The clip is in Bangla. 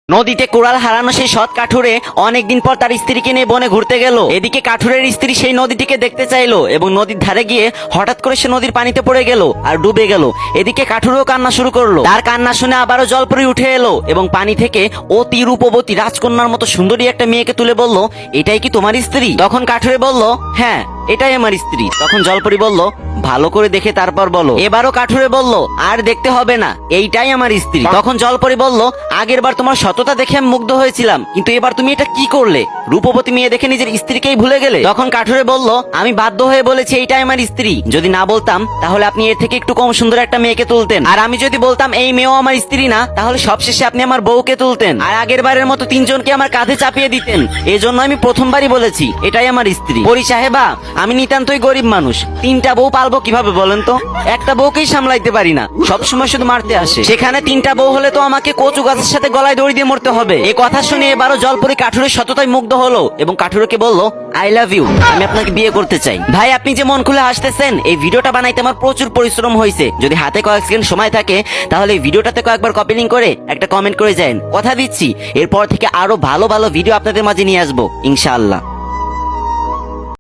নদীতে কোরাল হারানো সেই সৎ কাঠুরে অনেকদিন পর তার স্ত্রীকে নিয়ে বনে ঘুরতে গেল। এদিকে কাঠুরের স্ত্রী সেই নদীটিকে দেখতে চাইলো এবং নদীর ধারে গিয়ে হঠাৎ করে সে নদীর পানিতে পড়ে গেল আর ডুবে গেল। এদিকে কাঠুরেও কান্না শুরু করলো। তার কান্না শুনে আবারও জলপরি উঠে এলো এবং পানি থেকে অতি রূপবতী রাজকন্যার মতো সুন্দরী একটা মেয়েকে তুলে বলল, এটাই কি তোমার স্ত্রী? তখন কাঠুরে বলল, হ্যাঁ এটাই আমার স্ত্রী। তখন জলপরি বলল, ভালো করে দেখে তারপর বলো। এবারও কাঠুরে বলল, আর দেখতে হবে না, এইটাই আমার স্ত্রী। তখন জলপরি বলল, আগের বার তোমার সততা দেখে আমি মুগ্ধ হয়েছিলাম, কিন্তু এবার তুমি এটা কি করলে? রূপবতী মেয়ে দেখে নিজের স্ত্রীকেই ভুলে গেলে। তখন কাঠুরে বলল, আমি বাধ্য হয়ে বলেছি এইটাই আমার স্ত্রী। যদি না বলতাম তাহলে আপনি এর থেকে একটু কম সুন্দর একটা মেয়েকে তুলতেন, আর আমি যদি বলতাম এই মেয়েও আমার স্ত্রী না, তাহলে সবশেষে আপনি আমার বউকে তুলতেন আর আগের বারের মতো তিনজনকে আমার কাঁধে চাপিয়ে দিতেন। এজন্য আমি প্রথমবারই বলেছি এটাই আমার স্ত্রী। পরি সাহেবা, আমি নিতান্তই গরিব মানুষ, তিনটা বউ পালবো কিভাবে বলেন তো? একটা বউকেই সামলাইতে পারি না, সবসময় শুধু মারতে আসে। সেখানে তিনটা বউ হলে তো আমাকে কচু গাছের সাথে গলায় দড়ি দিয়ে মরতে হবে। এই কথা শুনে এবারও জলপরি কাঠুরের সততায় মুগ্ধ হলো এবং কাঠুরকে বলল, আই লাভ ইউ, আমি আপনাকে বিয়ে করতে চাই। ভাই, আপনি যে মন খুলে হাসতেছেন, এই ভিডিওটা বানাইতে আমার প্রচুর পরিশ্রম হয়েছে। যদি হাতে কয়েক সেকেন্ড সময় থাকে তাহলে এই ভিডিওটাতে কয়েকবার কপি লিংক করে একটা কমেন্ট করে যান। কথা দিচ্ছি এরপর থেকে আরো ভালো ভালো ভিডিও আপনাদের মাঝে নিয়ে আসবো ইনশাআল্লাহ।